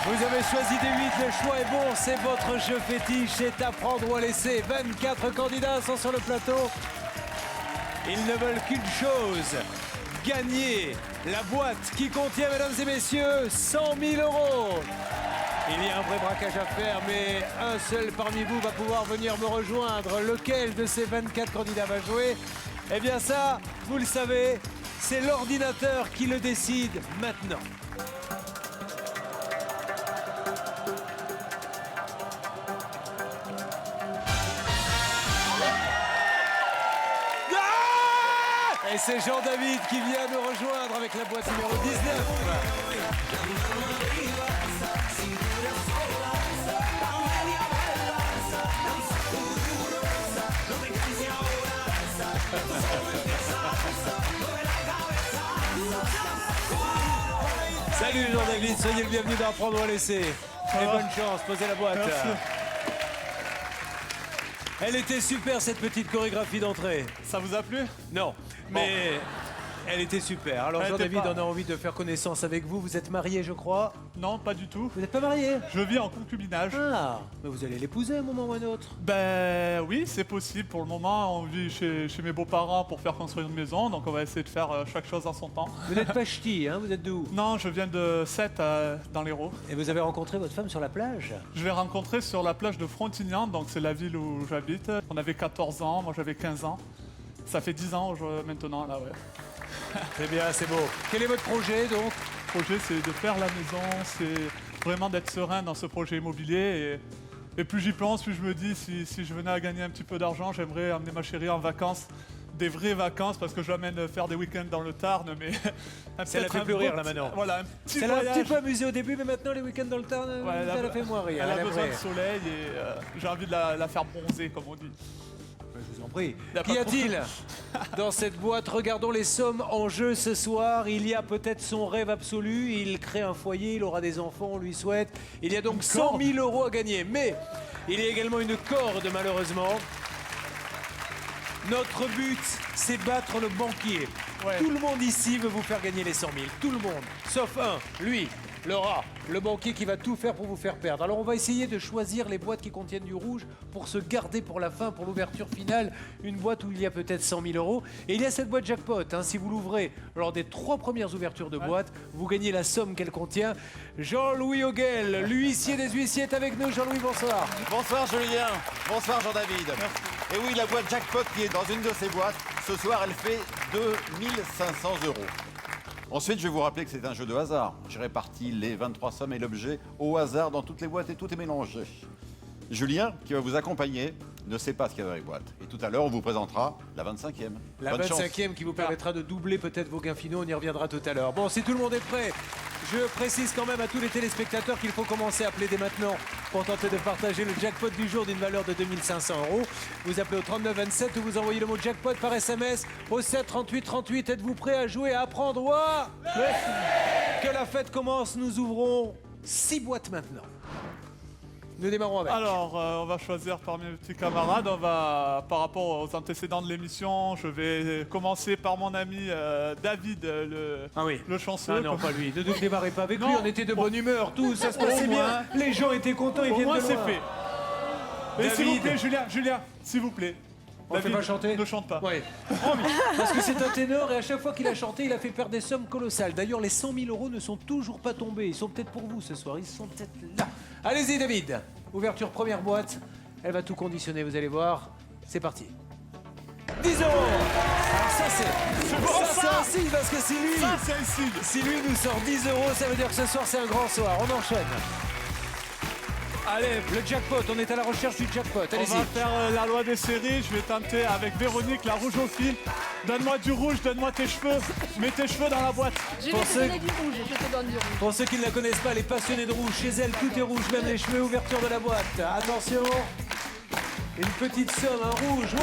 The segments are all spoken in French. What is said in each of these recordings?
Vous avez choisi des 8, le choix est bon, c'est votre jeu fétiche, c'est à prendre ou à laisser. 24 candidats sont sur le plateau. Ils ne veulent qu'une chose, gagner la boîte qui contient, mesdames et messieurs, 100 000 €. Il y a un vrai braquage à faire, mais un seul parmi vous va pouvoir venir me rejoindre. Lequel de ces 24 candidats va jouer? Eh bien ça, vous le savez, c'est l'ordinateur qui le décide maintenant. Et c'est Jean-David qui vient nous rejoindre avec la boîte numéro 19. Salut Jean-David, soyez le bienvenu dans Prendre ou à laisser. Et bonne chance, posez la boîte. Merci. Elle était super cette petite chorégraphie d'entrée. Ça vous a plu? Non, mais elle était super. Alors Elle Jean-David, était pas- on a envie de faire connaissance avec vous. Vous êtes marié, je crois. Non, pas du tout. Vous n'êtes pas marié? Je vis en concubinage. Ah, mais vous allez l'épouser à un moment ou à un autre. Ben oui, c'est possible. Pour le moment, on vit chez mes beaux-parents pour faire construire une maison, donc on va essayer de faire chaque chose en son temps. Vous n'êtes pas ch'ti, hein? Vous êtes d'où? Non, je viens de Sète, dans l'Hérault. Et vous avez rencontré votre femme sur la plage? Je l'ai rencontrée sur la plage de Frontignan, donc c'est la ville où j'habite. On avait 14 ans, moi j'avais 15 ans. Ça fait 10 ans maintenant, là, ouais. C'est bien, c'est beau. Quel est votre projet, donc? Le projet, c'est de faire la maison, c'est vraiment d'être serein dans ce projet immobilier. Et plus j'y pense, plus je me dis, si je venais à gagner un petit peu d'argent, j'aimerais amener ma chérie en vacances, des vraies vacances, parce que je l'amène faire des week-ends dans le Tarn, mais... Ça la fait plus rire, là, maintenant. Voilà, un petit Ça l'a un voyage. petit peu amusé au début, mais maintenant, les week-ends dans le Tarn, Ouais, ça la fait moins rire. Elle a elle besoin aimerait. de soleil et j'ai envie de la faire bronzer, comme on dit. Je vous en prie. Il y a Qu'y pas a-t-il dans cette boîte? Regardons les sommes en jeu ce soir. Il y a peut-être son rêve absolu. Il crée un foyer, il aura des enfants, on lui souhaite. Il y a donc 100 000 € à gagner. Mais il y a également une corde, malheureusement. Notre but, c'est battre le banquier. Ouais. Tout le monde ici veut vous faire gagner les 100 000. Tout le monde. Sauf un, lui, le rat, le banquier qui va tout faire pour vous faire perdre. Alors on va essayer de choisir les boîtes qui contiennent du rouge pour se garder pour la fin, pour l'ouverture finale. Une boîte où il y a peut-être 100 000 €. Et il y a cette boîte jackpot. Hein. Si vous l'ouvrez lors des 3 premières ouvertures de boîte, vous gagnez la somme qu'elle contient. Jean-Louis Auguel, l'huissier des huissiers est avec nous. Jean-Louis, bonsoir. Bonsoir Julien, bonsoir Jean-David. Et oui, la boîte jackpot qui est dans une de ces boîtes, ce soir elle fait 2500 €. Ensuite, je vais vous rappeler que c'est un jeu de hasard. J'ai réparti les 23 sommes et l'objet au hasard dans toutes les boîtes et tout est mélangé. Julien, qui va vous accompagner, ne sait pas ce qu'il y a dans les boîtes. Et tout à l'heure, on vous présentera la 25e. La Bonne chance. 25e qui vous permettra de doubler peut-être vos gains finaux, on y reviendra tout à l'heure. Bon, si tout le monde est prêt, je précise quand même à tous les téléspectateurs qu'il faut commencer à appeler dès maintenant pour tenter de partager le jackpot du jour d'une valeur de 2500 €. Vous appelez au 3927 ou vous envoyez le mot jackpot par SMS au 7 38 38. Êtes-vous prêts à jouer, à apprendre? Ouah Que la fête commence, nous ouvrons 6 boîtes maintenant. Nous démarrons avec. Alors, on va choisir parmi mes petits camarades. Par rapport aux antécédents de l'émission, je vais commencer par mon ami David, le chanceux. Ah non, pas lui. Ne démarrez pas avec lui, Non. on était de bonne humeur, tout, ça se passait Au bien. moins. Les gens étaient contents, ils Au viennent moins, de c'est loin. fait. Mais s'il vous David. plaît, Julien, s'il vous plaît. On fait pas chanter? Ne chante pas. Oui. Parce que c'est un ténor et à chaque fois qu'il a chanté, il a fait perdre des sommes colossales. D'ailleurs, les 100 000 € ne sont toujours pas tombés. Ils sont peut-être pour vous ce soir, ils sont peut-être là. Allez-y, David. Ouverture première boîte. Elle va tout conditionner, vous allez voir. C'est parti. 10 €. Alors ça, c'est bon, ça, c'est un signe parce que si lui, Ça, c'est un signe. si lui nous sort 10 €, ça veut dire que ce soir, c'est un grand soir. On enchaîne. Allez, le jackpot, on est à la recherche du jackpot. On Allez-y. va faire la loi des séries. Je vais tenter avec Véronique, la rouge au fil. Donne-moi du rouge, donne-moi tes cheveux. Mets tes cheveux dans la boîte. Je Pour vais te ceux- donner du rouge, je te donne du rouge. Pour ceux qui ne la connaissent pas, elle est passionnée de rouge. Chez elle, tout est rouge, même les cheveux. Ouverture de la boîte. Attention. Une petite somme, un rouge. Ouais,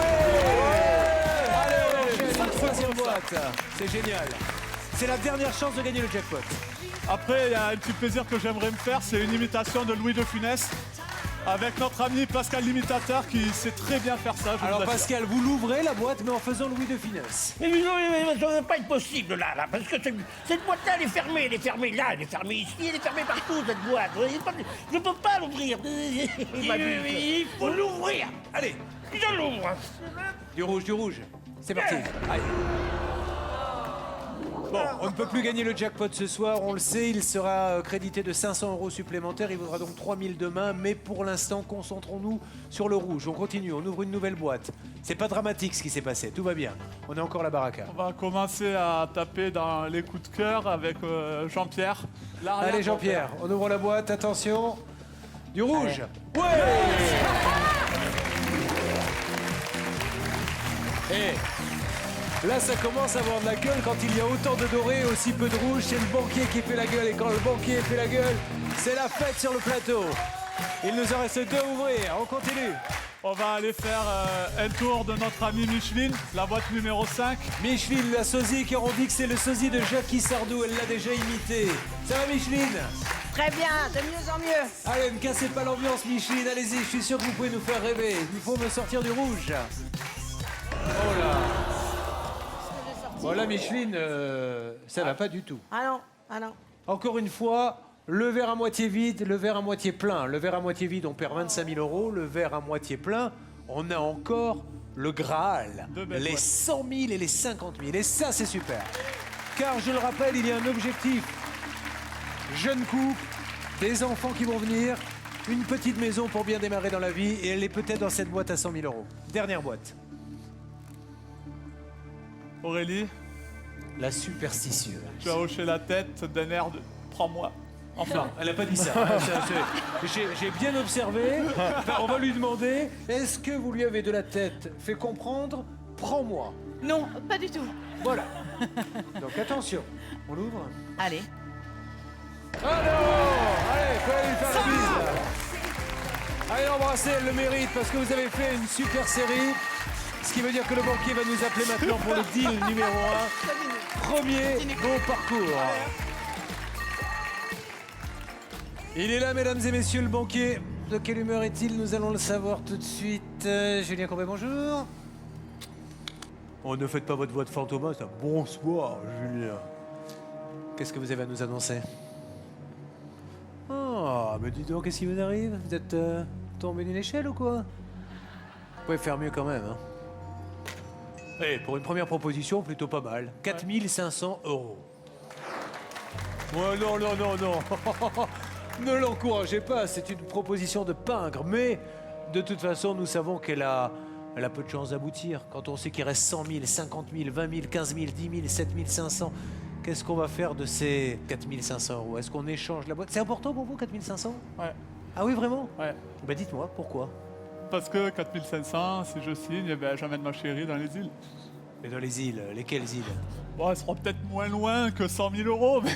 allez, on enchaîne. Une troisième boîte. C'est génial. C'est la dernière chance de gagner le jackpot. Après, il y a un petit plaisir que j'aimerais me faire. C'est une imitation de Louis de Funès. Avec notre ami Pascal l'imitateur qui sait très bien faire ça. Je Alors vous assure. Pascal, vous l'ouvrez la boîte, mais en faisant Louis de Finesse. Mais non, mais ça ne va pas être possible là, parce que cette boîte-là, elle est fermée là, elle est fermée ici, elle est fermée partout, cette boîte. Je ne peux pas l'ouvrir. Il faut l'ouvrir. Allez, Je l'ouvre. du rouge. C'est parti. Allez. Bon, on ne peut plus gagner le jackpot ce soir, on le sait, il sera crédité de 500 € supplémentaires, il vaudra donc 3000 demain, mais pour l'instant, concentrons-nous sur le rouge. On continue, on ouvre une nouvelle boîte. C'est pas dramatique ce qui s'est passé, tout va bien. On est encore la baraka. On va commencer à taper dans les coups de cœur avec Jean-Pierre. Allez Jean-Pierre, on ouvre la boîte, attention. Du rouge. Ouais. Et là, ça commence à avoir de la gueule quand il y a autant de doré et aussi peu de rouge. C'est le banquier qui fait la gueule. Et quand le banquier fait la gueule, c'est la fête sur le plateau. Il nous en reste 2 à ouvrir. On continue. On va aller faire un tour de notre ami Micheline, la boîte numéro 5. Micheline, la sosie, car on dit que c'est le sosie de Jackie Sardou. Elle l'a déjà imité. Ça va, Micheline? Très bien, de mieux en mieux. Allez, ne cassez pas l'ambiance, Micheline. Allez-y, je suis sûr que vous pouvez nous faire rêver. Il faut me sortir du rouge. Oh là. Voilà, Micheline, ça va pas du tout. Ah non. Encore une fois, le verre à moitié vide, le verre à moitié plein. Le verre à moitié vide, on perd 25 000 €. Le verre à moitié plein, on a encore le Graal. Deux belles Les boîtes. 100 000 et les 50 000. Et ça, c'est super. Car, je le rappelle, il y a un objectif. Jeune couple, des enfants qui vont venir, une petite maison pour bien démarrer dans la vie. Et elle est peut-être dans cette boîte à 100 000 €. Dernière boîte. Aurélie, La superstitieuse. tu as hoché la tête d'un air de « prends-moi ». Enfin, Non, elle n'a pas dit ça. J'ai bien observé. Enfin, on va lui demander, est-ce que vous lui avez de la tête fait comprendre, prends-moi. Non, pas du tout. Voilà. Donc attention, on l'ouvre. Allez. Alors, allez, faut aller lui faire la bise. Là. Allez l'embrasser, elle le mérite parce que vous avez fait une super série. Ce qui veut dire que le banquier va nous appeler maintenant pour le deal numéro 1. Premier beau parcours. Il est là, mesdames et messieurs, le banquier. De quelle humeur est-il? Nous allons le savoir tout de suite. Julien Courbet, bonjour. Oh, ne faites pas votre voix de fantôme, c'est un bonsoir, Julien. Qu'est-ce que vous avez à nous annoncer? Oh, mais dis donc, qu'est-ce qui vous arrive? Vous êtes tombé d'une échelle ou quoi? Vous pouvez faire mieux quand même, hein. Eh, pour une première proposition, plutôt pas mal. 4 500 €. Oh, non. Ne l'encouragez pas, c'est une proposition de pingre. Mais de toute façon, nous savons qu'elle a peu de chances d'aboutir. Quand on sait qu'il reste 100 000, 50 000, 20 000, 15 000, 10 000, 7 500, qu'est-ce qu'on va faire de ces 4 500 €? Est-ce qu'on échange la boîte? C'est important pour vous, 4 500? ouais, Ah oui, vraiment? ouais. Bah dites-moi, pourquoi? Parce que 4500, si je signe, eh ben, j'emmène ma chérie dans les îles. Et dans les îles, lesquelles îles? Bon, elles seront peut-être moins loin que 100 000 €, mais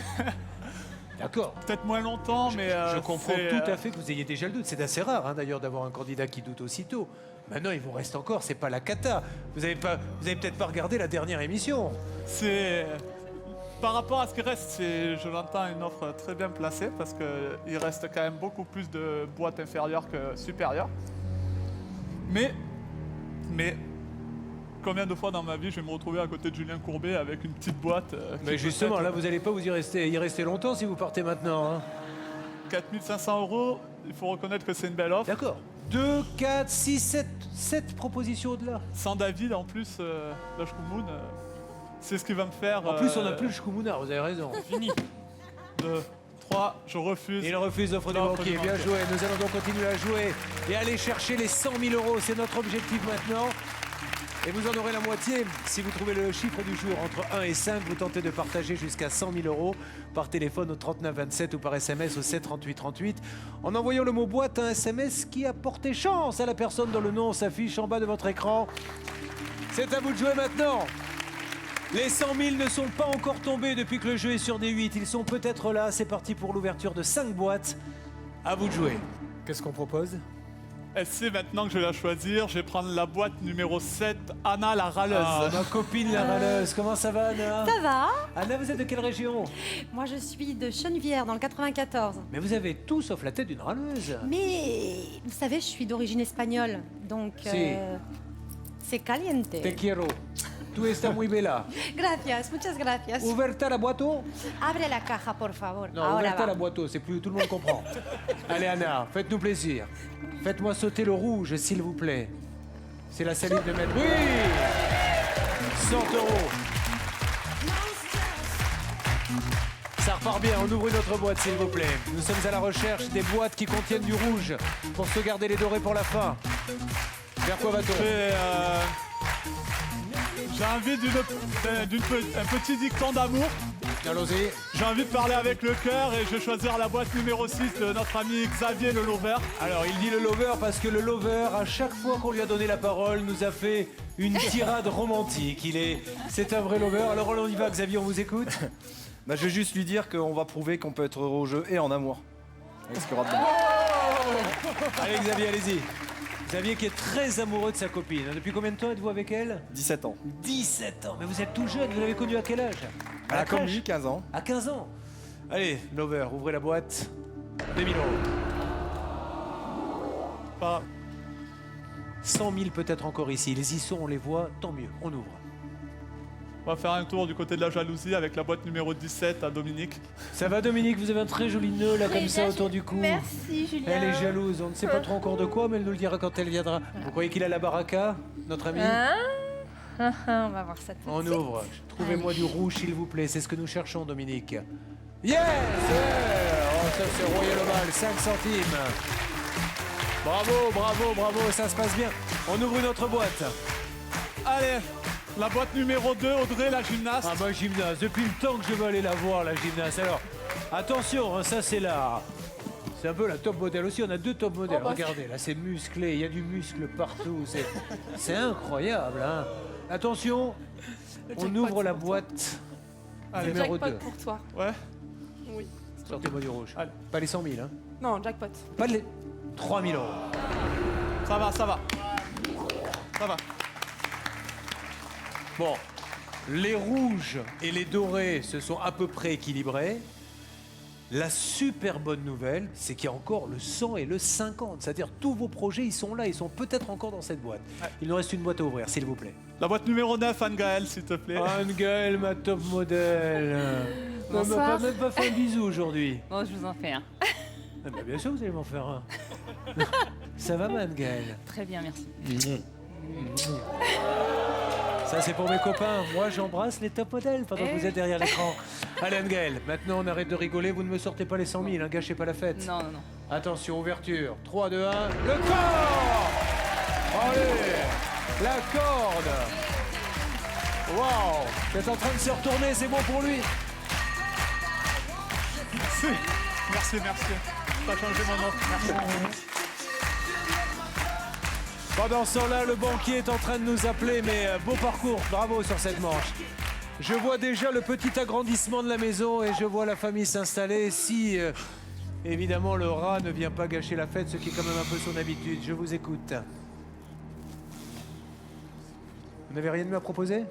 D'accord. peut-être moins longtemps, mais... Je comprends c'est, tout à fait que vous ayez déjà le doute. C'est assez rare, hein, d'ailleurs, d'avoir un candidat qui doute aussitôt. Maintenant, il vous reste encore, c'est pas la cata. Vous avez peut-être pas regardé la dernière émission. C'est... Par rapport à ce qui reste, je l'entends, une offre très bien placée, parce qu'il reste quand même beaucoup plus de boîtes inférieures que supérieures. Mais, combien de fois dans ma vie je vais me retrouver à côté de Julien Courbet avec une petite boîte Mais justement, là, vous n'allez pas vous y rester longtemps si vous partez maintenant. Hein. 4500 €, il faut reconnaître que c'est une belle offre. D'accord. 2, 4, 6, 7 propositions au-delà. Sans David, en plus, la Shkumoun, c'est ce qui va me faire... En plus, on n'a plus le Shkumouna, vous avez raison. Fini. 2, 3, je refuse. Il refuse l'offre du L'offre banquier. du Bien banquier. joué. Nous allons donc continuer à jouer et aller chercher les 100 000 €. C'est notre objectif maintenant. Et vous en aurez la moitié. Si vous trouvez le chiffre du jour entre 1 et 5, vous tentez de partager jusqu'à 100 000 € par téléphone au 39 27 ou par SMS au 7 38 38 en envoyant le mot boîte à un SMS qui a porté chance à la personne dont le nom s'affiche en bas de votre écran. C'est à vous de jouer maintenant. Les 100 000 ne sont pas encore tombés depuis que le jeu est sur des 8. Ils sont peut-être là. C'est parti pour l'ouverture de 5 boîtes. À vous de jouer. Qu'est-ce qu'on propose? Elle sait maintenant que je vais la choisir. Je vais prendre la boîte numéro 7, Anna la râleuse. Ah, ma copine la râleuse. Comment ça va, Anna? Ça va? Anna, vous êtes de quelle région? Moi, je suis de Chenevière, dans le 94. Mais vous avez tout sauf la tête d'une râleuse. Mais, vous savez, je suis d'origine espagnole, donc... Si. C'est caliente. Te quiero. Tu estás muy bella. Gracias, muchas gracias. Ouverte la boîte? Abre la caja, por favor. Non, Ahora ouverte va. la boîte, c'est plus tout le monde comprend. Allez, Anna, faites-nous plaisir. Faites-moi sauter le rouge, s'il vous plaît. C'est la salive de maître. Oui 100 €. Ça repart bien, on ouvre une autre boîte, s'il vous plaît. Nous sommes à la recherche des boîtes qui contiennent du rouge pour se garder les dorés pour la fin. Vers quoi va-t-on? J'ai envie d'un petit dicton d'amour. Allons-y. J'ai envie de parler avec le cœur et je vais choisir la boîte numéro 6 de notre ami Xavier le Lover. Alors, il dit le lover parce que le lover, à chaque fois qu'on lui a donné la parole, nous a fait une tirade romantique. C'est un vrai lover. Alors, on y va, Xavier, on vous écoute. Bah, je vais juste lui dire qu'on va prouver qu'on peut être heureux au jeu et en amour. Avec ce qu'il y aura dedans. Allez, Xavier, allez-y. Xavier qui est très amoureux de sa copine. Depuis combien de temps êtes-vous avec elle? 17 ans. 17 ans. Mais vous êtes tout jeune. Vous l'avez connue à quel âge? Elle a comme crèche. lui 15 ans. À 15 ans. Allez, lover, ouvrez la boîte. 2000 €. Pas- 100 000 peut-être encore ici. Les y sont, on les voit. Tant mieux. On ouvre. On va faire un tour du côté de la jalousie avec la boîte numéro 17 à Dominique. Ça va, Dominique? Vous avez un très joli nœud là comme ça autour du cou. Merci, Julien. Elle est jalouse, on ne sait pas trop encore de quoi, mais elle nous le dira quand elle viendra. Vous croyez qu'il a la baraka, notre ami? On va voir ça tout de On suite. ouvre. Trouvez-moi du rouge, s'il vous plaît. C'est ce que nous cherchons, Dominique. Yes! Oh, ça c'est royal oval, 5 centimes. Bravo, bravo, bravo, ça se passe bien. On ouvre une autre boîte. Allez, la boîte numéro 2, Audrey la gymnaste. Ah, ma gymnaste, depuis le temps que je veux aller la voir, la gymnaste. Alors, attention, hein, ça c'est là. C'est un peu la top modèle aussi. On a 2 top modèles. Regardez, là c'est musclé, il y a du muscle partout. C'est incroyable. Hein. Attention, on ouvre la boîte Allez, numéro Jackpot 2. pour toi. Ouais. Oui. Sortez-moi du rouge. Allez. Pas les 100 000, hein. Non, jackpot. Pas les 3 000 €. Ça va, ça va. Ça va. Bon, les rouges et les dorés se sont à peu près équilibrés. La super bonne nouvelle, c'est qu'il y a encore le 100 et le 50. C'est-à-dire tous vos projets, ils sont là, ils sont peut-être encore dans cette boîte. Il nous reste une boîte à ouvrir, s'il vous plaît. La boîte numéro 9, Anne-Gaëlle, s'il te plaît. Anne-Gaëlle, ma top modèle. On m'a Bonsoir. même pas fait un bisou aujourd'hui. Bon, je vous en fais un. Ah bah, bien sûr, vous allez m'en faire un. Ça va, ma Anne-Gaëlle? Très bien, merci. Ça, c'est pour mes copains. Moi, j'embrasse les top modèles pendant que vous êtes derrière l'écran. Allez, Anne-Gaëlle, maintenant, on arrête de rigoler. Vous ne me sortez pas les 100 000, hein, gâchez pas la fête. Non, non, non. Attention, ouverture. 3, 2, 1. Le corps! Allez! La corde! Waouh! C'est en train de se retourner, c'est bon pour lui. Merci, merci. T'as changé mon nom. Merci. Pendant ce temps-là, le banquier est en train de nous appeler, mais beau parcours, bravo sur cette manche. Je vois déjà le petit agrandissement de la maison et je vois la famille s'installer. Si, évidemment, le rat ne vient pas gâcher la fête, ce qui est quand même un peu son habitude. Je vous écoute. Vous n'avez rien de mieux à proposer?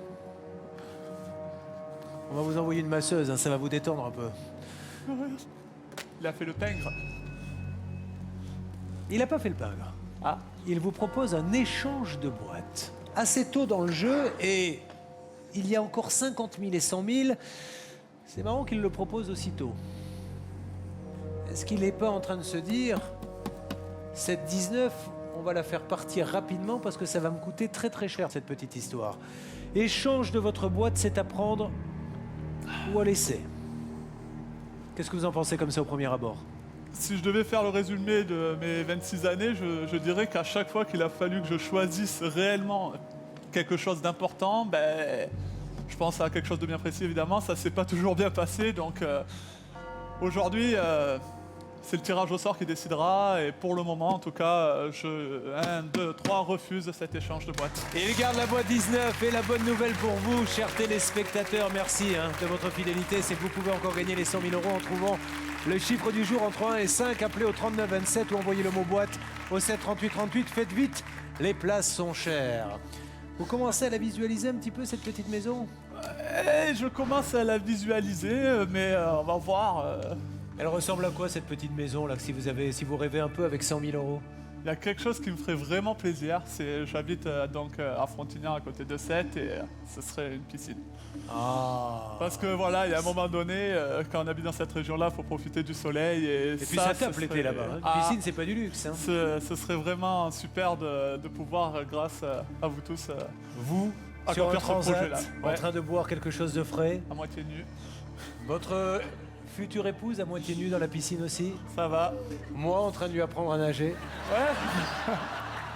On va vous envoyer une masseuse, hein, ça va vous détendre un peu. Il a fait le pingre. Il n'a pas fait le pingre. Ah, il vous propose un échange de boîtes. Assez tôt dans le jeu, et il y a encore 50 000 et 100 000. C'est marrant qu'il le propose aussitôt. Est-ce qu'il n'est pas en train de se dire, cette 19, on va la faire partir rapidement parce que ça va me coûter très très cher cette petite histoire. Échange de votre boîte, c'est à prendre ou à laisser. Qu'est-ce que vous en pensez comme ça au premier abord? Si je devais faire le résumé de mes 26 années, je dirais qu'à chaque fois qu'il a fallu que je choisisse réellement quelque chose d'important, ben, je pense à quelque chose de bien précis évidemment, ça s'est pas toujours bien passé. Donc aujourd'hui, c'est le tirage au sort qui décidera. Et pour le moment, en tout cas, 1, 2, 3 refuse cet échange de boîtes. Et il garde la boîte 19. Et la bonne nouvelle pour vous, chers téléspectateurs, merci de votre fidélité. C'est que vous pouvez encore gagner les 100 000 € en trouvant le chiffre du jour entre 1 et 5. Appelez au 39 27 ou envoyez le mot boîte au 7 38 38. Faites vite, les places sont chères. Vous commencez à la visualiser un petit peu, cette petite maison? Je commence à la visualiser, mais on va voir. Elle ressemble à quoi, cette petite maison là, que si vous rêvez un peu avec 100 000 €? Il y a quelque chose qui me ferait vraiment plaisir. J'habite donc à Frontignan, à côté de Sète, et ce serait une piscine. Ah. Parce que voilà, il y a un moment donné, quand on habite dans cette région-là, il faut profiter du soleil. Et puis ça tape l'été là-bas. Une piscine, c'est pas du luxe. Hein. Ce serait vraiment super de pouvoir, grâce à vous tous, vous, sur un accomplir ce transat, projet-là. en train de boire quelque chose de frais. À moitié nu. Votre future épouse à moitié nue dans la piscine aussi. Ça va. Moi en train de lui apprendre à nager. Ouais.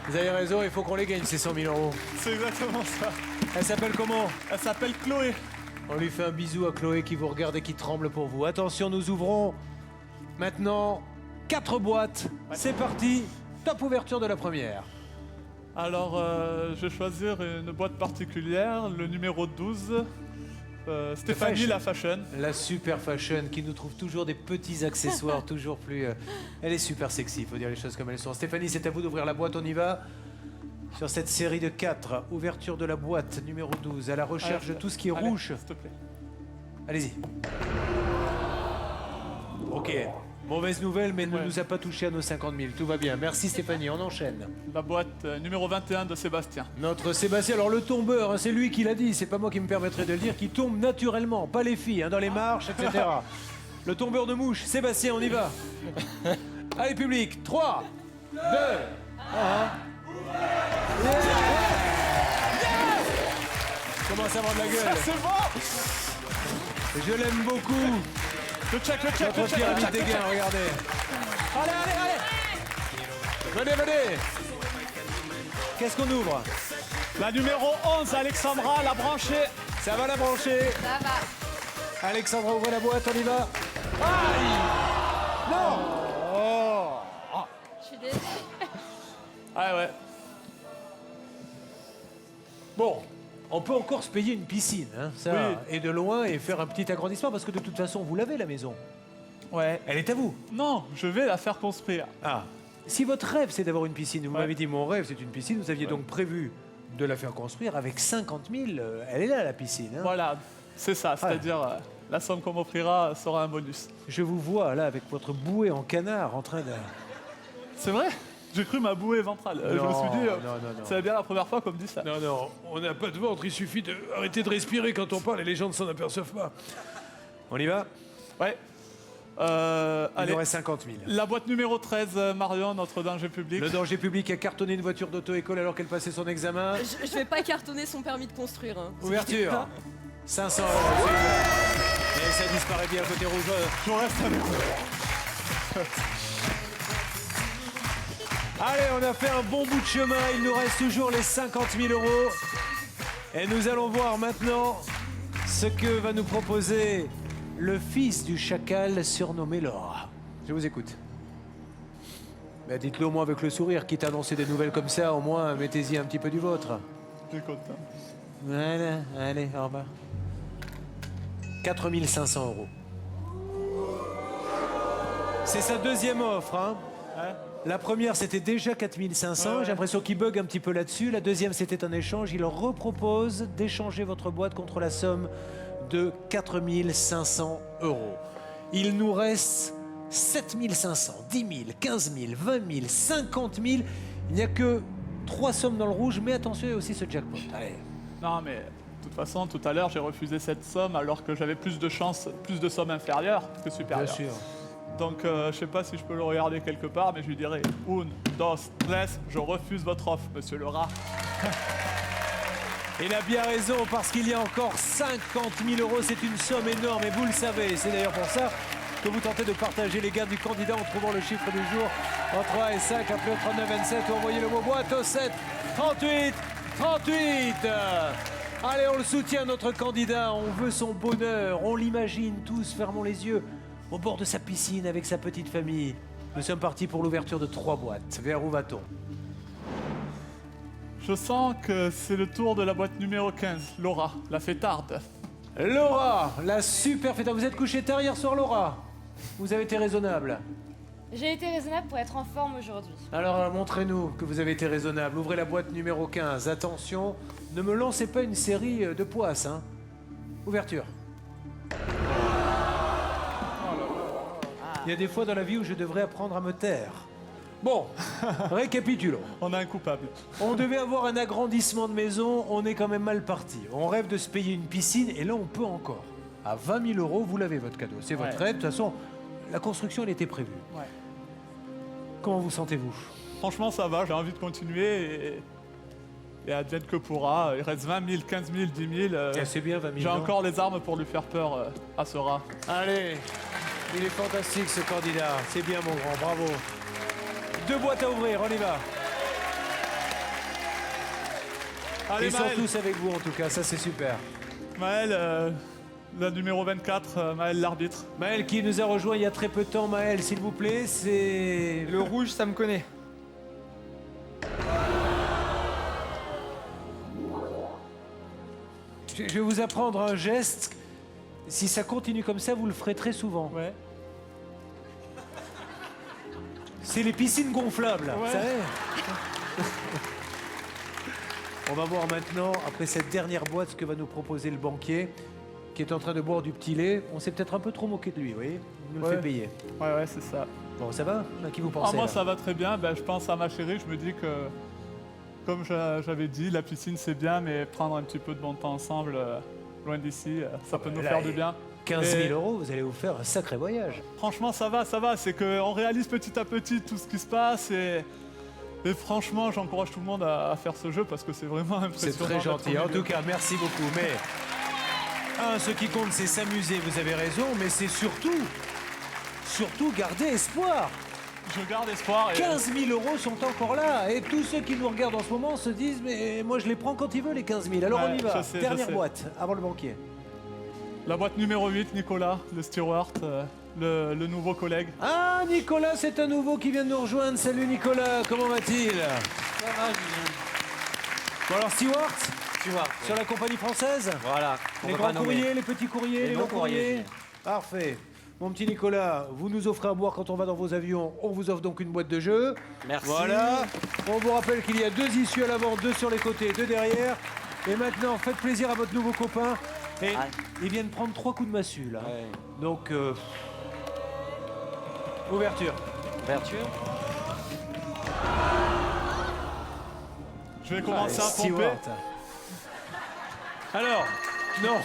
Vous avez raison, il faut qu'on les gagne ces 100 000 €. C'est exactement ça. Elle s'appelle comment? Elle s'appelle Chloé. On lui fait un bisou à Chloé qui vous regarde et qui tremble pour vous. Attention, nous ouvrons maintenant 4 boîtes. C'est parti, top ouverture de la première. Alors, je vais choisir une boîte particulière, le numéro 12. Stéphanie, la fashion. La super fashion qui nous trouve toujours des petits accessoires, toujours plus... Elle est super sexy, il faut dire les choses comme elles sont. Stéphanie, c'est à vous d'ouvrir la boîte, on y va. Sur cette série de 4, ouverture de la boîte numéro 12, à la recherche de tout ce qui est rouge. S'il te plaît. Allez-y. Ok, mauvaise nouvelle, mais elle ne nous a pas touché à nos 50 000. Tout va bien. Merci Stéphanie, on enchaîne. La boîte numéro 21 de Sébastien. Notre Sébastien, alors le tombeur, hein, c'est lui qui l'a dit, c'est pas moi qui me permettrai de le dire, qui tombe naturellement, pas les filles, hein, dans les marches, etc. Le tombeur de mouche, Sébastien, on y va. Allez public, 3, 2, 1. Commence à vendre la gueule. C'est bon. Je l'aime beaucoup. Le check. Notre pyramide des gains, regardez. Allez. Venez. Qu'est-ce qu'on ouvre? La numéro 11, Alexandra, la branchée. Ça va la brancher? Ça va. Alexandra, ouvrez la boîte, on y va. Aïe! Non! Je suis désolée. Ah ouais. Bon, on peut encore se payer une piscine, hein, ça, Oui. et de loin, et faire un petit agrandissement, parce que de toute façon, vous l'avez, la maison. Ouais. Elle est à vous. Non, je vais la faire construire. Ah. Si votre rêve, c'est d'avoir une piscine, vous Ouais. m'avez dit, mon rêve, c'est une piscine, vous aviez donc prévu de la faire construire avec 50 000, elle est là, la piscine. Hein. Voilà, c'est ça. C'est-à-dire, la somme qu'on m'offrira sera un bonus. Je vous vois, là, avec votre bouée en canard, en train de... C'est vrai? J'ai cru ma bouée ventrale. Je me Non, suis dit, non. c'est bien la première fois qu'on me dit ça. Non, on n'a pas de ventre, il suffit d'arrêter de respirer quand on parle et les gens ne s'en aperçoivent pas. On y va? Ouais. Il Allez, nous reste 50 000. la boîte numéro 13, Marion, notre danger public. Le danger public a cartonné une voiture d'auto-école alors qu'elle passait son examen. Je vais pas cartonner son permis de construire. Hein. Ouverture. 500 €. Et ça disparaît bien côté rouge. Je reste avec vous. Allez, on a fait un bon bout de chemin. Il nous reste toujours les 50 000 €. Et nous allons voir maintenant ce que va nous proposer le fils du chacal surnommé Laura. Je vous écoute. Ben, dites-le au moins avec le sourire, quitte à annoncer des nouvelles comme ça, au moins mettez-y un petit peu du vôtre. Je suis content. Voilà, allez, au revoir. 4 500 €. C'est sa deuxième offre, hein. Ouais. La première, c'était déjà 4 500. Ouais. J'ai l'impression qu'il bug un petit peu là-dessus. La deuxième, c'était un échange. Il repropose d'échanger votre boîte contre la somme de 4 500 €. Il nous reste 7 500, 10 000, 15 000, 20 000, 50 000. Il n'y a que 3 sommes dans le rouge, mais attention, il y a aussi ce jackpot. Allez. Non, mais de toute façon, tout à l'heure, j'ai refusé cette somme alors que j'avais plus de chances, plus de sommes inférieures que supérieures. Bien sûr. Donc, je sais pas si je peux le regarder quelque part, mais je lui dirai un, dos, tres, je refuse votre offre, monsieur le rat. Il a bien raison, parce qu'il y a encore 50 000 €. C'est une somme énorme, et vous le savez. C'est d'ailleurs pour ça que vous tentez de partager les gains du candidat en trouvant le chiffre du jour entre 1 et 5. Appelez au 39 27 ou envoyez le mot boîte au 7 38 38. Allez, on le soutient, notre candidat. On veut son bonheur. On l'imagine tous. Fermons les yeux. au bord de sa piscine avec sa petite famille. Nous sommes partis pour l'ouverture de 3 boîtes. Vers où va-t-on? Je sens que c'est le tour de la boîte numéro 15, Laura, la fêtarde. Laura, la super fêtarde. Vous êtes couché tard hier soir, Laura? Vous avez été raisonnable. J'ai été raisonnable pour être en forme aujourd'hui. Alors, montrez-nous que vous avez été raisonnable. Ouvrez la boîte numéro 15. Attention, ne me lancez pas une série de poisses, hein. Ouverture. Il y a des fois dans la vie où je devrais apprendre à me taire. Bon, récapitulons. On a un coupable. On devait avoir un agrandissement de maison, on est quand même mal parti. On rêve de se payer une piscine et là on peut encore. À 20 000 €, vous l'avez votre cadeau. C'est votre rêve. De toute façon, la construction elle était prévue. Ouais. Comment vous sentez-vous? Franchement, ça va, j'ai envie de continuer et advienne que pourra. Il reste 20 000, 15 000, 10 000. C'est bien 20 000. J'ai encore les armes pour lui faire peur à ce rat. Allez, il est fantastique ce candidat. C'est bien mon grand, bravo. 2 boîtes à ouvrir, on y va. Allez, Ils sont Maël. tous avec vous en tout cas, ça c'est super. Maël, la numéro 24, Maël l'arbitre. Maël qui nous a rejoint il y a très peu de temps. Maël, s'il vous plaît, c'est... Le rouge, ça me connaît. Je vais vous apprendre un geste. Si ça continue comme ça, vous le ferez très souvent. Ouais. C'est les piscines gonflables, Ouais. vous savez. On va voir maintenant, après cette dernière boîte, ce que va nous proposer le banquier, qui est en train de boire du petit lait. On s'est peut-être un peu trop moqué de lui, vous voyez. Il nous le Ouais. fait payer. Ouais, c'est ça. Bon, ça va? À qui vous pensez? Moi, là ça va très bien. Ben, je pense à ma chérie. Je me dis que, comme j'avais dit, la piscine, c'est bien, mais prendre un petit peu de bon temps ensemble, loin d'ici, ça peut nous là, faire du bien. 15 Et 000 €, vous allez vous faire un sacré voyage. franchement, ça va. C'est qu'on réalise petit à petit tout ce qui se passe. Et franchement, j'encourage tout le monde à faire ce jeu parce que c'est vraiment impressionnant. C'est très d'être gentil. au En milieu. tout cas, merci beaucoup. Mais, ce qui compte, c'est s'amuser, vous avez raison, mais c'est surtout garder espoir. Je garde espoir. Et 15 000 € sont encore là. Et tous ceux qui nous regardent en ce moment se disent, mais moi je les prends quand ils veulent, les 15 000. Alors Ouais, on y va. je sais, Dernière je sais. boîte, avant le banquier. La boîte numéro 8, Nicolas, le steward, le nouveau collègue. Ah, Nicolas, c'est un nouveau qui vient de nous rejoindre. Salut Nicolas, comment va-t-il? Bon alors, Stewart, sur la compagnie française? Voilà. Les grands courriers, les petits courriers, les longs courriers. Parfait. Mon petit Nicolas, vous nous offrez à boire quand on va dans vos avions. On vous offre donc une boîte de jeux. Merci. Voilà. On vous rappelle qu'il y a 2 issues à l'avant, 2 sur les côtés, 2 derrière. Et maintenant, faites plaisir à votre nouveau copain. Et il vient de prendre 3 coups de massue, là. Ouais. Donc, ouverture. Ouverture. Je vais commencer à pomper. Stewart. Alors, non.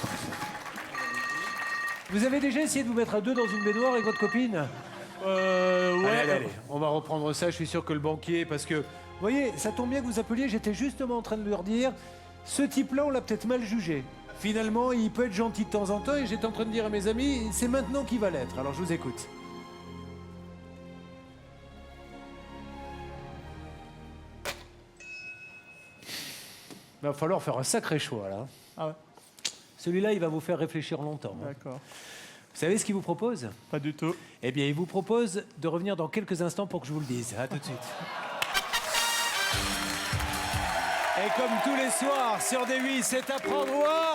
Vous avez déjà essayé de vous mettre à 2 dans une baignoire avec votre copine? Ouais. Allez, on va reprendre ça. Je suis sûr que le banquier, parce que, vous voyez, ça tombe bien que vous appeliez. J'étais justement en train de leur dire, ce type-là, on l'a peut-être mal jugé. Finalement, il peut être gentil de temps en temps, et j'étais en train de dire à mes amis, c'est maintenant qu'il va l'être. Alors, je vous écoute. Il va falloir faire un sacré choix, là. Ah ouais, Celui-là, il va vous faire réfléchir longtemps. hein. d'accord. Vous savez ce qu'il vous propose? Pas du tout. Eh bien, il vous propose de revenir dans quelques instants pour que je vous le dise. À tout de suite. Et comme tous les soirs sur D8, c'est à prendre ou à...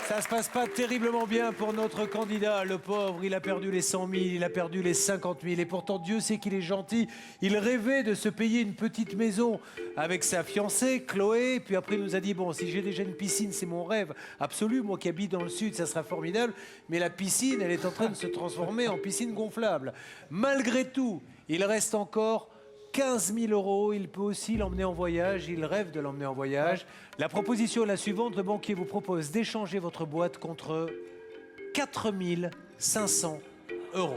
Ça se passe pas terriblement bien pour notre candidat. Le pauvre, il a perdu les 100 000, il a perdu les 50 000. Et pourtant, Dieu sait qu'il est gentil. Il rêvait de se payer une petite maison avec sa fiancée, Chloé. Puis après, il nous a dit, bon, si j'ai déjà une piscine, c'est mon rêve absolu. Moi qui habite dans le sud, ça sera formidable. Mais la piscine, elle est en train de se transformer en piscine gonflable. Malgré tout, il reste encore 15 000 €, il peut aussi l'emmener en voyage, il rêve de l'emmener en voyage. La proposition est la suivante, le banquier vous propose d'échanger votre boîte contre 4 500 €.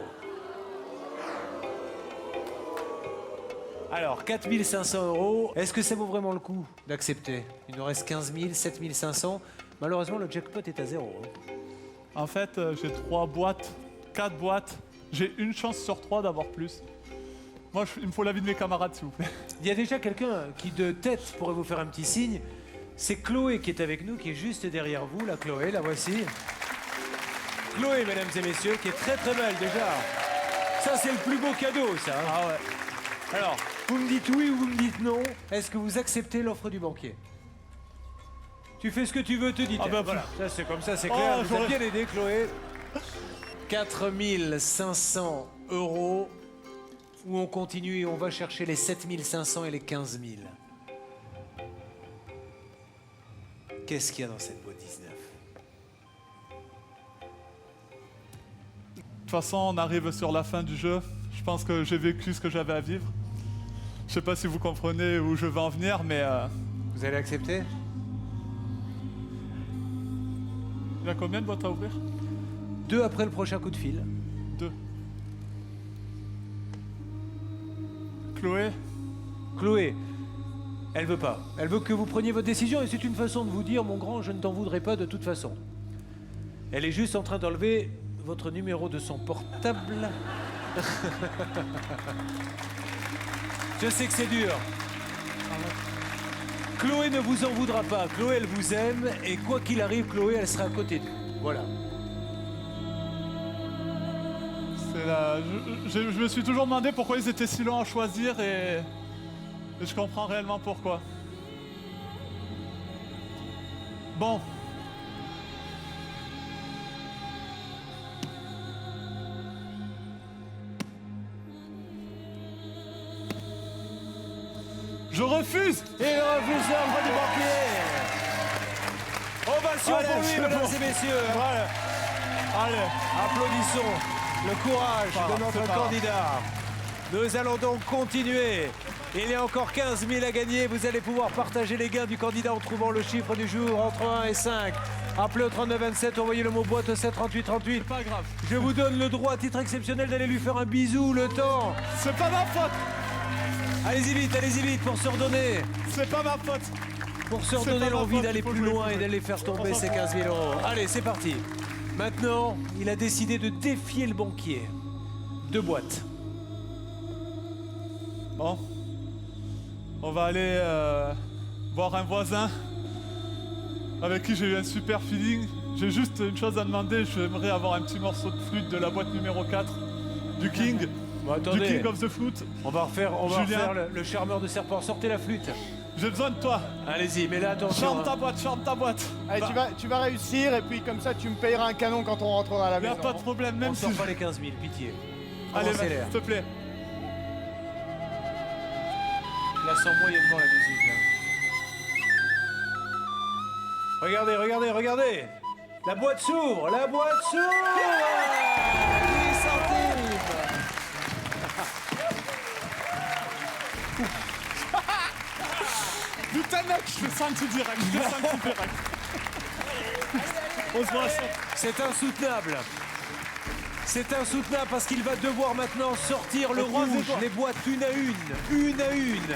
Alors, 4 500 €, est-ce que ça vaut vraiment le coup d'accepter? Il nous reste 15 000, 7 500. Malheureusement, le jackpot est à 0. En fait, j'ai 3 boîtes, 4 boîtes. J'ai une chance sur 3 d'avoir plus. Moi, il me faut l'avis de mes camarades, s'il vous plaît. Il y a déjà quelqu'un qui, de tête, pourrait vous faire un petit signe. C'est Chloé qui est avec nous, qui est juste derrière vous. La Chloé, la voici. Chloé, mesdames et messieurs, qui est très très belle déjà. Ça, c'est le plus beau cadeau, ça. Hein. Ah ouais. Alors, vous me dites oui ou vous me dites non. Est-ce que vous acceptez l'offre du banquier? Tu fais ce que tu veux, te dit. Ah bah, voilà, ça c'est comme ça, c'est Oh, clair. Vous j'aurais- avez bien aidé, Chloé. 4 500 €. Ou on continue et on va chercher les 7 500 et les 15 000. Qu'est-ce qu'il y a dans cette boîte 19? De toute façon, on arrive sur la fin du jeu. Je pense que j'ai vécu ce que j'avais à vivre. Je sais pas si vous comprenez où je veux en venir, mais Vous allez accepter? il y a combien de boîtes à ouvrir? 2 après le prochain coup de fil. 2. Chloé, Chloé, elle veut pas. Elle veut que vous preniez votre décision et c'est une façon de vous dire, mon grand, je ne t'en voudrais pas de toute façon. Elle est juste en train d'enlever votre numéro de son portable. Je sais que c'est dur. Chloé ne vous en voudra pas. Chloé, elle vous aime et quoi qu'il arrive, Chloé, elle sera à côté de vous. Voilà. c'est la... je me suis toujours demandé pourquoi ils étaient si longs à choisir et je comprends réellement pourquoi. Bon. Je refuse! Et le refuseur du banquier. Ovation Allez, pour lui, c'est mesdames bon. et messieurs. Allez, Applaudissons le courage Pas de grave, c'est notre pas grave. candidat. Nous allons donc continuer. Il y a encore 15 000 à gagner. Vous allez pouvoir partager les gains du candidat en trouvant le chiffre du jour entre 1 et 5. Appelez au 39 27, envoyez le mot boîte au 7 38 38. pas grave. Je vous donne le droit à titre exceptionnel d'aller lui faire un bisou le temps. C'est pas ma faute! Allez-y vite pour se redonner. C'est pas ma faute! Pour se C'est redonner pas ma l'envie faute, d'aller il faut plus jouer, loin il et faut d'aller faire tomber On s'en ces fout. 15 000 €. Allez, c'est parti. Maintenant, il a décidé de défier le banquier. 2 boîtes. Bon. On va aller voir un voisin avec qui j'ai eu un super feeling. J'ai juste une chose à demander. J'aimerais avoir un petit morceau de flûte de la boîte numéro 4 du King. Bon, Du attendez, King of the Flute. on va refaire Julien. le charmeur de serpent. Sortez la flûte. J'ai besoin de toi. Allez-y, mais là, attention. Chante ta hein. boîte, chante ta boîte. Allez, tu vas réussir et puis comme ça tu me payeras un canon quand on rentrera à la Il n'y a maison. pas de problème, On même si... sort pas les 15 000, pitié. Allez, Commencez vas-y, l'air. s'il te plaît. Je la sens moyennement, la musique. Là. Regardez. La boîte s'ouvre. 10 centimes. Putain, mec, je l'ai senti direct. On se voit à ça. C'est insoutenable. C'est insoutenable parce qu'il va devoir maintenant sortir le croise les rouge, doigts. les boîtes une à une.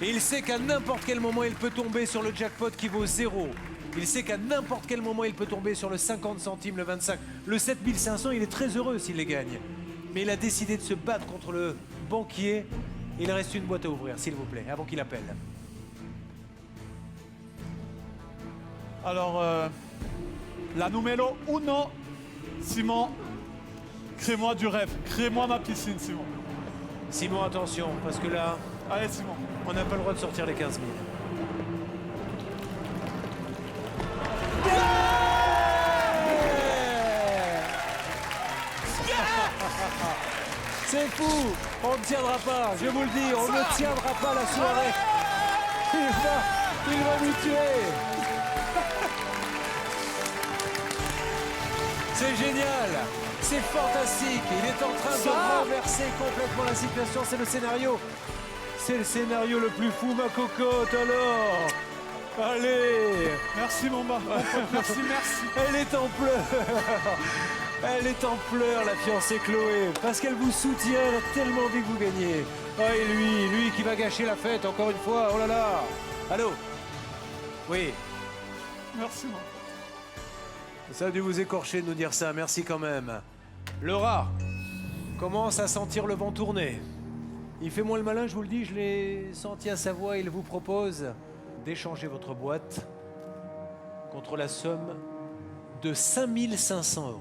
Et il sait qu'à n'importe quel moment, il peut tomber sur le jackpot qui vaut 0. Il sait qu'à n'importe quel moment, il peut tomber sur le 50 centimes, le 25. Le 7500, il est très heureux s'il les gagne. Mais il a décidé de se battre contre le banquier. Il reste une boîte à ouvrir, s'il vous plaît, avant qu'il appelle. Alors, la numéro 1, Simon, crée-moi du rêve. Crée-moi ma piscine, Simon. Simon, attention, parce que là, Allez, Simon. on n'a pas le droit de sortir les 15 000. C'est fou. On ne tiendra pas, je vous le dis, on ne tiendra pas la soirée. Il va nous tuer. C'est génial. C'est fantastique. Il est en train de renverser complètement la situation. C'est le scénario. C'est le scénario le plus fou, ma cocotte, alors. Allez. Merci, mon bas. Merci. Elle est en pleurs. Elle est en pleurs, la fiancée Chloé, parce qu'elle vous soutient, elle a tellement envie que vous gagniez. Ah, et lui qui va gâcher la fête, encore une fois, oh là là. Allô? Oui, Merci, mon. ça a dû vous écorcher de nous dire ça, merci quand même. Le rat commence à sentir le vent tourner. Il fait moins le malin, je vous le dis, je l'ai senti à sa voix, il vous propose d'échanger votre boîte contre la somme de 5 500 €.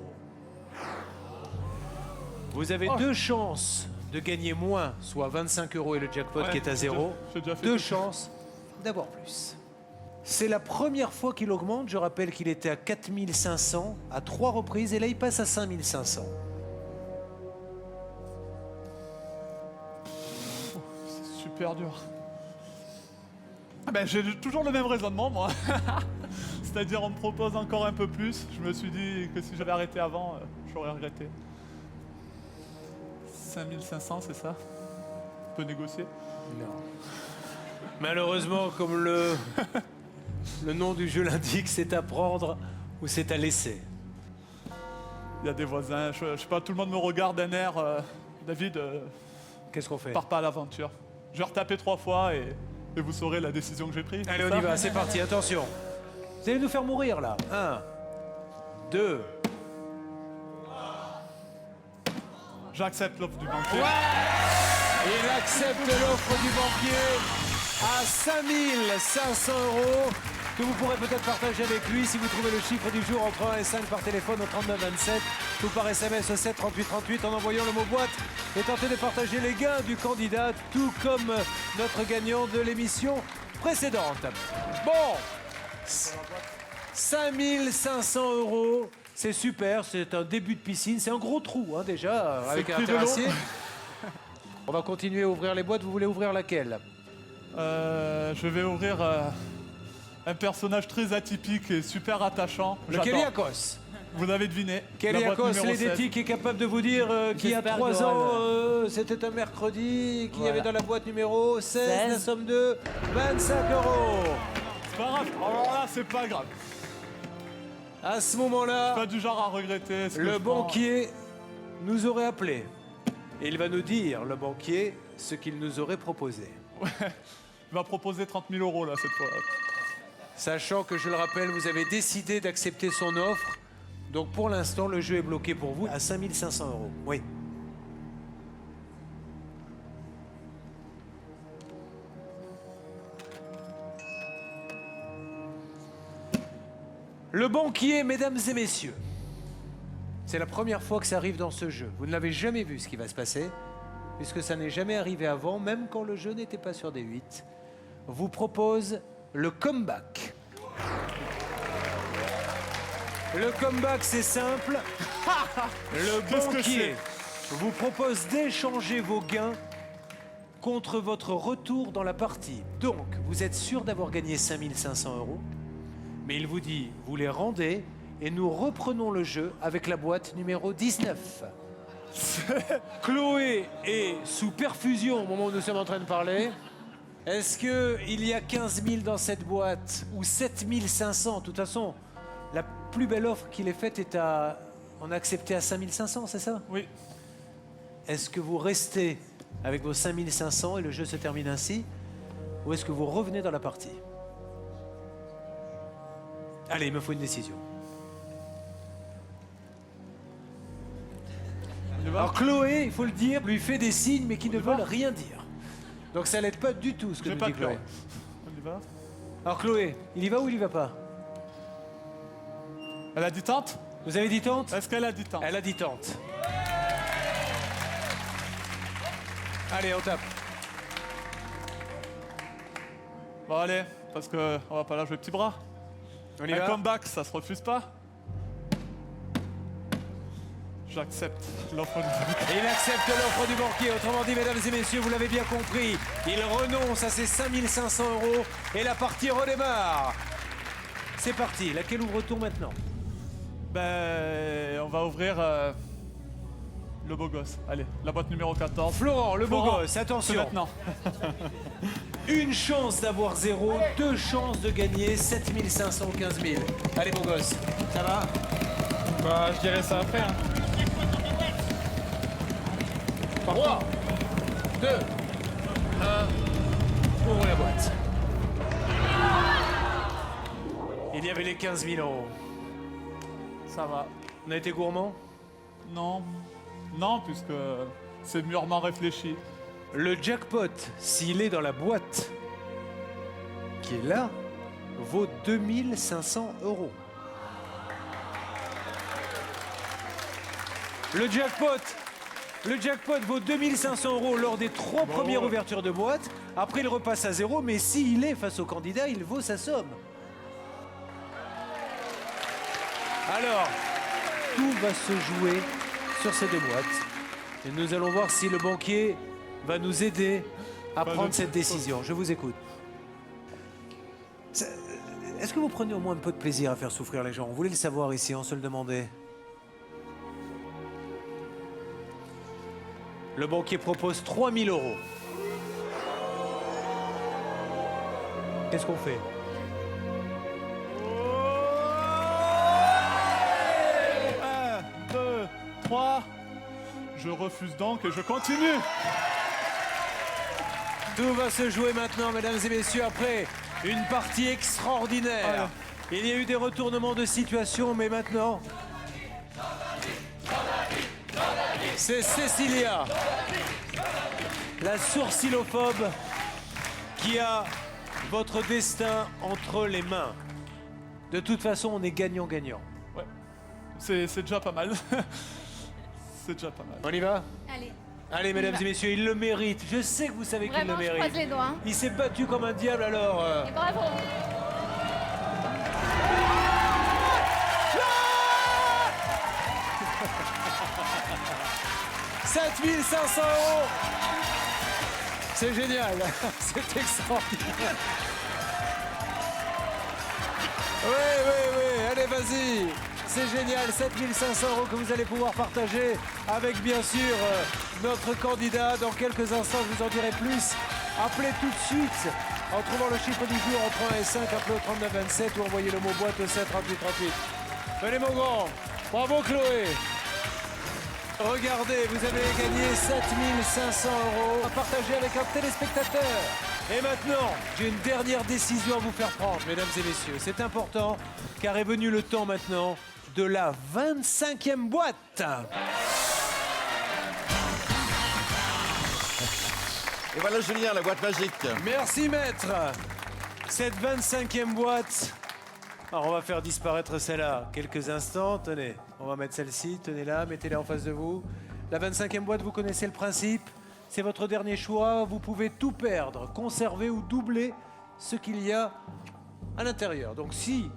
Vous avez deux chances de gagner moins, soit 25 € et le jackpot qui est à 0. j'ai déjà fait Deux tout. chances d'avoir plus. C'est la première fois qu'il augmente. Je rappelle qu'il était à 4500 à 3 reprises et là il passe à 5500. C'est super dur. Ah ben, j'ai toujours le même raisonnement, moi. C'est-à-dire, on me propose encore un peu plus. Je me suis dit que si j'avais arrêté avant, j'aurais regretté. 5500, c'est ça? On peut négocier? Non. Malheureusement, comme le nom du jeu l'indique, c'est à prendre ou c'est à laisser. Il y a des voisins, je sais pas, tout le monde me regarde d'un air. David, Qu'est-ce qu'on fait? pars pas à l'aventure. Je vais retaper 3 fois et vous saurez la décision que j'ai prise. Allez, c'est on ça y va, c'est parti, attention. Vous allez nous faire mourir là. 1, 2. J'accepte l'offre du banquier. Il accepte l'offre du banquier à 5500 €, que vous pourrez peut-être partager avec lui si vous trouvez le chiffre du jour entre 1 et 5 par téléphone au 39 27 ou par SMS au 7 38 38 en envoyant le mot boîte et tentez de partager les gains du candidat, tout comme notre gagnant de l'émission précédente. Bon, 5500 €, c'est super, c'est un début de piscine, c'est un gros trou hein, déjà, avec un le prix de l'eau. terrassier. On va continuer à ouvrir les boîtes, vous voulez ouvrir laquelle? Je vais ouvrir un personnage très atypique et super attachant. Le J'adore. Kyriakos. Vous avez deviné. La Kyriakos, boîte numéro 16. l'Édétique est capable de vous dire qu'il y a J'espère 3 que ans, c'était un mercredi, qu'il y avait dans la boîte numéro 16, la somme de 25 €. C'est pas grave. Alors là, c'est pas grave. À ce moment-là, Pas du genre à regretter. ce que le je prends. banquier nous aurait appelé. Et il va nous dire, le banquier, ce qu'il nous aurait proposé. Il va proposer 30 000 € là cette fois. Sachant que, je le rappelle, vous avez décidé d'accepter son offre. Donc pour l'instant, le jeu est bloqué pour vous à 5500 €. Oui. Le banquier, mesdames et messieurs. C'est la première fois que ça arrive dans ce jeu. Vous ne l'avez jamais vu ce qui va se passer, puisque ça n'est jamais arrivé avant, même quand le jeu n'était pas sur des 8. Vous propose le comeback. Le comeback, c'est simple. Le Qu'est-ce que banquier vous propose d'échanger vos gains contre votre retour dans la partie. Donc, vous êtes sûr d'avoir gagné 5500 €, mais il vous dit, vous les rendez et nous reprenons le jeu avec la boîte numéro 19. Chloé est sous perfusion au moment où nous sommes en train de parler. Est-ce qu'il y a 15 000 dans cette boîte ou 7 500? De toute façon, la plus belle offre qu'il ait faite est à... On a accepté à 5 500, c'est ça? Oui. Est-ce que vous restez avec vos 5 500 et le jeu se termine ainsi? Ou est-ce que vous revenez dans la partie? Allez, il me faut une décision. Alors Chloé, il faut le dire, lui fait des signes mais qui ne veulent rien dire. Donc ça l'aide pas du tout ce que J'ai nous pas dit peur. Chloé. On y va. Alors Chloé, il y va ou il y va pas? Elle a dit tente? Vous avez dit tente? Est-ce qu'elle a dit tente? Elle a dit tente. Allez, on tape. Bon allez, parce que on va pas la jouer petit bras. On y Un va. comeback, ça se refuse pas. J'accepte l'offre du banquier. Il accepte l'offre du banquier. Autrement dit, mesdames et messieurs, vous l'avez bien compris, il renonce à ses 5500 € et la partie redémarre. C'est parti. Laquelle ouvre-t-on maintenant? Ben, on va ouvrir le beau gosse. Allez, la boîte numéro 14. Florent, le beau Florent, gosse, c'est attention. maintenant. Une chance d'avoir 0, 2 chances de gagner 7500 ou 15 000. Allez, beau gosse, ça va? Bah, je dirais ça après. Hein. 3, 2, 1, ouvre la boîte. Il y avait les 15 000 €. Ça va. On a été gourmand? Non. Non, puisque c'est mûrement réfléchi. Le jackpot, s'il est dans la boîte qui est là, vaut 2500 €. Le jackpot Le jackpot vaut 2500 € lors des 3 premières ouvertures de boîte. Après, il repasse à 0, mais s'il est face au candidat, il vaut sa somme. Alors, tout va se jouer sur ces 2 boîtes. Et nous allons voir si le banquier va nous aider à prendre cette décision. Je vous écoute. Est-ce que vous prenez au moins un peu de plaisir à faire souffrir les gens? On voulait le savoir ici, on se le demandait. Le banquier propose 3000 €. Qu'est-ce qu'on fait? 1, 2, 3. Je refuse donc et je continue. Tout va se jouer maintenant, mesdames et messieurs, après une partie extraordinaire. Il y a eu des retournements de situation, mais maintenant, c'est Cécilia, la sourcilophobe, qui a votre destin entre les mains. De toute façon, on est gagnant-gagnant. Ouais, c'est déjà pas mal. C'est déjà pas mal. On y va? Allez. Allez, mesdames et messieurs, il le mérite. Je sais que vous savez qu'il le Vraiment, je mérite. croise les doigts. Hein. Il s'est battu comme un diable, alors... Et bravo. 7500 €. C'est génial, c'est extraordinaire. Oui, allez, vas-y. C'est génial, 7500 € que vous allez pouvoir partager avec, bien sûr, notre candidat. Dans quelques instants, je vous en dirai plus. Appelez tout de suite en trouvant le chiffre du jour entre 1 et 5. Appelez au 39 27 ou envoyez le mot boîte au 7 38 38. Venez, mon grand. Bravo, Chloé. Regardez, vous avez gagné 7500 € à partager avec un téléspectateur. Et maintenant, j'ai une dernière décision à vous faire prendre, mesdames et messieurs. C'est important, car est venu le temps maintenant de la 25e boîte. Et voilà Julien, la boîte magique. Merci, maître. Cette 25e boîte... Alors, on va faire disparaître celle-là quelques instants. Tenez, on va mettre celle-ci. Tenez-la, mettez-la en face de vous. La 25e boîte, vous connaissez le principe. C'est votre dernier choix. Vous pouvez tout perdre, conserver ou doubler ce qu'il y a à l'intérieur. Donc, si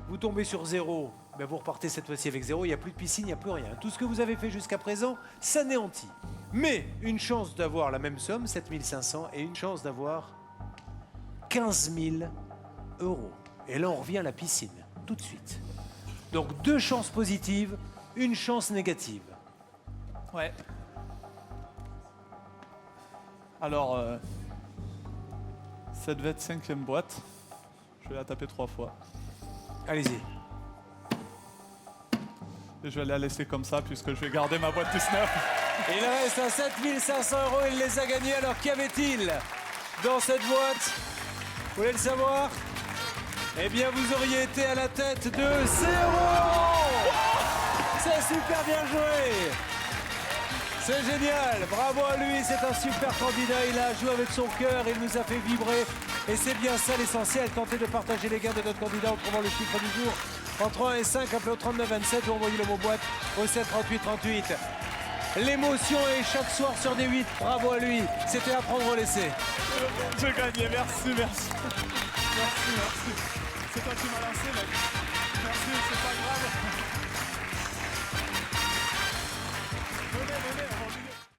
vous tombez sur 0, ben vous repartez cette fois-ci avec 0. Il n'y a plus de piscine, il n'y a plus rien. Tout ce que vous avez fait jusqu'à présent s'anéantit. Mais une chance d'avoir la même somme, 7500, et une chance d'avoir 15 000 €. Et là, on revient à la piscine, tout de suite. Donc, 2 chances positives, une chance négative. Ouais. Alors, cette 25e boîte, je vais la taper 3 fois. Allez-y. Et je vais la laisser comme ça, puisque je vais garder ma boîte 19. Il reste à 7500 €, il les a gagnés. Alors, qu'avait-il dans cette boîte? Vous voulez le savoir? Eh bien, vous auriez été à la tête de 0 €. C'est super bien joué. C'est génial. Bravo à lui, c'est un super candidat. Il a joué avec son cœur, il nous a fait vibrer. Et c'est bien ça l'essentiel. Tentez de partager les gains de notre candidat en trouvant le chiffre du jour. Entre 1 et 5, appelez au 39 27 ou envoyez le mot boîte au 7 38 38. L'émotion est chaque soir sur des 8. Bravo à lui. C'était à prendre ou laisser. J'ai gagné, merci. Merci. C'est toi qui m'as lancé, mec. Merci, c'est pas grave.